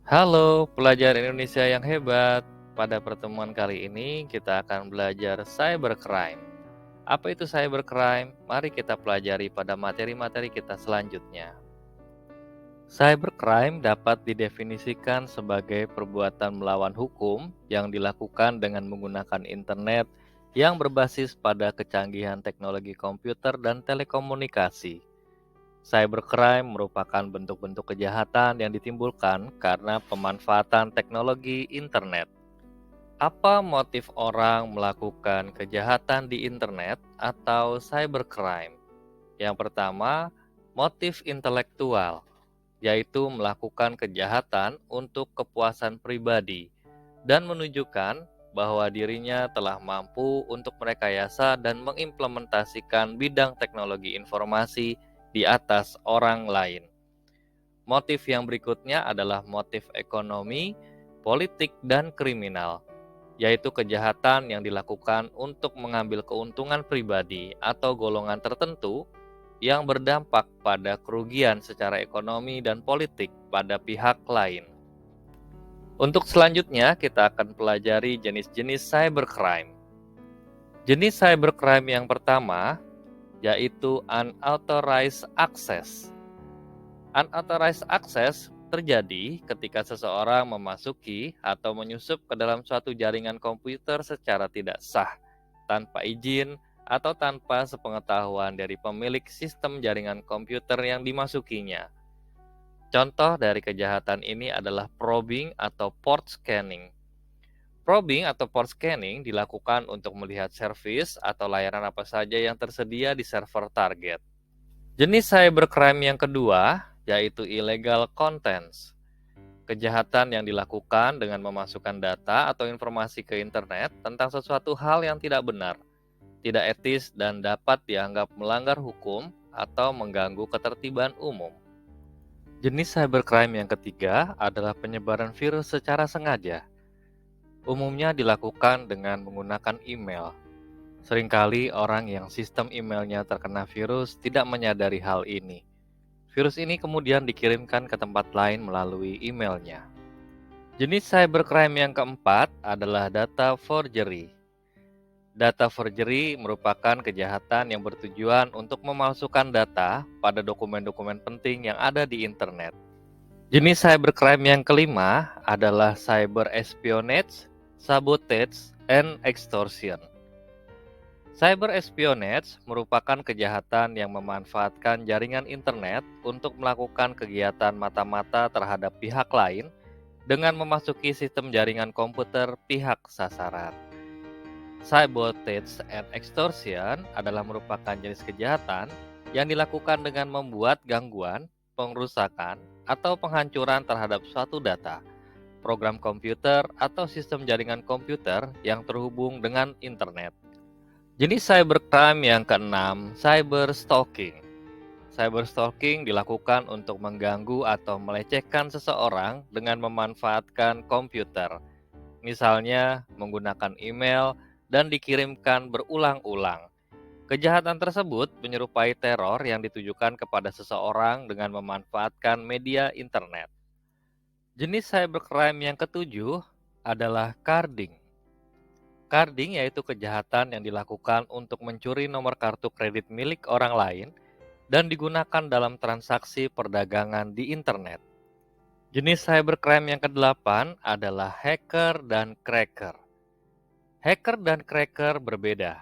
Halo, pelajar Indonesia yang hebat. Pada pertemuan kali ini, kita akan belajar cybercrime. Apa itu cybercrime? Mari kita pelajari pada materi-materi kita selanjutnya. Cybercrime dapat didefinisikan sebagai perbuatan melawan hukum yang dilakukan dengan menggunakan internet yang berbasis pada kecanggihan teknologi komputer dan telekomunikasi. Cybercrime merupakan bentuk-bentuk kejahatan yang ditimbulkan karena pemanfaatan teknologi internet. Apa motif orang melakukan kejahatan di internet atau cybercrime? Yang pertama, motif intelektual, yaitu melakukan kejahatan untuk kepuasan pribadi dan menunjukkan bahwa dirinya telah mampu untuk merekayasa dan mengimplementasikan bidang teknologi informasi di atas orang lain. Motif yang berikutnya adalah motif ekonomi, politik, dan kriminal, yaitu kejahatan yang dilakukan untuk mengambil keuntungan pribadi atau golongan tertentu yang berdampak pada kerugian secara ekonomi dan politik pada pihak lain. Untuk selanjutnya, kita akan pelajari jenis-jenis cybercrime. Jenis cybercrime yang pertama yaitu unauthorized access. Unauthorized access terjadi ketika seseorang memasuki atau menyusup ke dalam suatu jaringan komputer secara tidak sah, tanpa izin atau tanpa sepengetahuan dari pemilik sistem jaringan komputer yang dimasukinya. Contoh dari kejahatan ini adalah probing atau port scanning. Probing atau port scanning dilakukan untuk melihat servis atau layanan apa saja yang tersedia di server target. Jenis cybercrime yang kedua yaitu illegal contents. Kejahatan yang dilakukan dengan memasukkan data atau informasi ke internet tentang sesuatu hal yang tidak benar, tidak etis, dan dapat dianggap melanggar hukum atau mengganggu ketertiban umum. Jenis cybercrime yang ketiga adalah penyebaran virus secara sengaja. Umumnya dilakukan dengan menggunakan email. Seringkali orang yang sistem emailnya terkena virus tidak menyadari hal ini. Virus ini kemudian dikirimkan ke tempat lain melalui emailnya. Jenis cybercrime yang keempat adalah data forgery. Data forgery merupakan kejahatan yang bertujuan untuk memalsukan data pada dokumen-dokumen penting yang ada di internet. Jenis cybercrime yang kelima adalah cyber espionage, sabotage, and extortion. Cyber espionage merupakan kejahatan yang memanfaatkan jaringan internet untuk melakukan kegiatan mata-mata terhadap pihak lain dengan memasuki sistem jaringan komputer pihak sasaran. Sabotage and extortion adalah merupakan jenis kejahatan yang dilakukan dengan membuat gangguan, pengrusakan, atau penghancuran terhadap suatu data, program komputer, atau sistem jaringan komputer yang terhubung dengan internet. Jenis cybercrime yang keenam, cyberstalking. Cyberstalking dilakukan untuk mengganggu atau melecehkan seseorang dengan memanfaatkan komputer, misalnya menggunakan email dan dikirimkan berulang-ulang. Kejahatan tersebut menyerupai teror yang ditujukan kepada seseorang dengan memanfaatkan media internet. Jenis cybercrime yang ketujuh adalah carding. Carding yaitu kejahatan yang dilakukan untuk mencuri nomor kartu kredit milik orang lain dan digunakan dalam transaksi perdagangan di internet. Jenis cybercrime yang kedelapan adalah hacker dan cracker. Hacker dan cracker berbeda.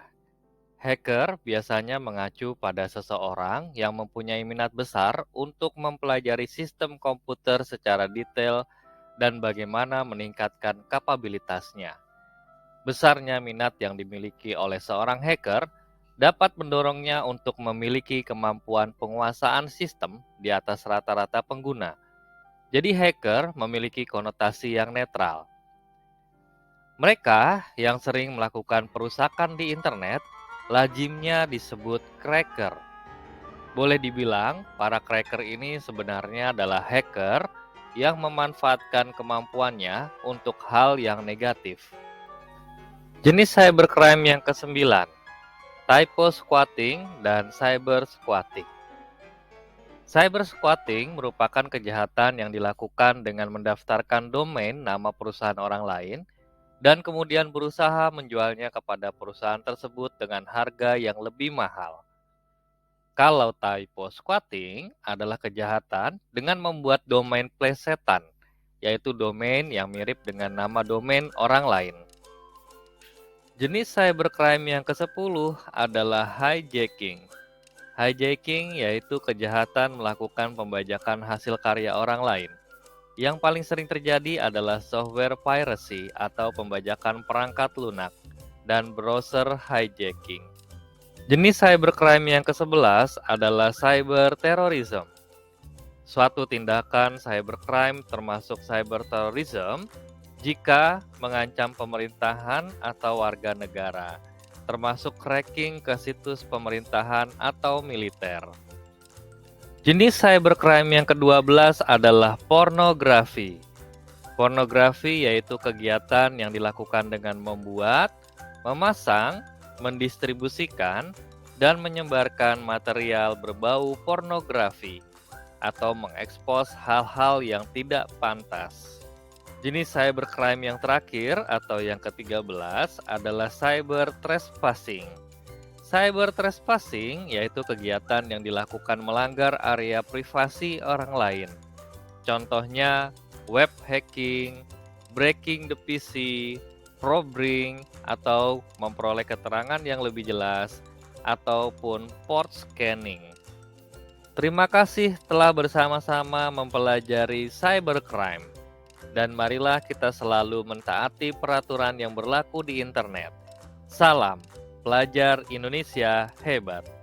Hacker biasanya mengacu pada seseorang yang mempunyai minat besar untuk mempelajari sistem komputer secara detail dan bagaimana meningkatkan kapabilitasnya. Besarnya minat yang dimiliki oleh seorang hacker dapat mendorongnya untuk memiliki kemampuan penguasaan sistem di atas rata-rata pengguna. Jadi hacker memiliki konotasi yang netral. Mereka yang sering melakukan perusakan di internet, lazimnya disebut cracker. Boleh dibilang, para cracker ini sebenarnya adalah hacker yang memanfaatkan kemampuannya untuk hal yang negatif. Jenis cybercrime yang kesembilan, typo squatting dan cyber squatting. Cyber squatting merupakan kejahatan yang dilakukan dengan mendaftarkan domain nama perusahaan orang lain dan kemudian berusaha menjualnya kepada perusahaan tersebut dengan harga yang lebih mahal. Kalau typo squatting adalah kejahatan dengan membuat domain plesetan, yaitu domain yang mirip dengan nama domain orang lain. Jenis cybercrime yang ke-10 adalah hijacking. Hijacking yaitu kejahatan melakukan pembajakan hasil karya orang lain. Yang paling sering terjadi adalah software piracy atau pembajakan perangkat lunak dan browser hijacking. Jenis cybercrime yang ke-11 adalah cyber terrorism. Suatu tindakan cybercrime termasuk cyber terrorism jika mengancam pemerintahan atau warga negara, termasuk hacking ke situs pemerintahan atau militer. Jenis cybercrime yang ke-12 adalah pornografi. Pornografi yaitu kegiatan yang dilakukan dengan membuat, memasang, mendistribusikan, dan menyebarkan material berbau pornografi atau mengekspos hal-hal yang tidak pantas. Jenis cybercrime yang terakhir atau yang ke-13 adalah cyber trespassing. Cyber trespassing yaitu kegiatan yang dilakukan melanggar area privasi orang lain. Contohnya web hacking, breaking the PC, probing, atau memperoleh keterangan yang lebih jelas, ataupun port scanning. Terima kasih telah bersama-sama mempelajari cybercrime. Dan marilah kita selalu mentaati peraturan yang berlaku di internet. Salam, pelajar Indonesia hebat!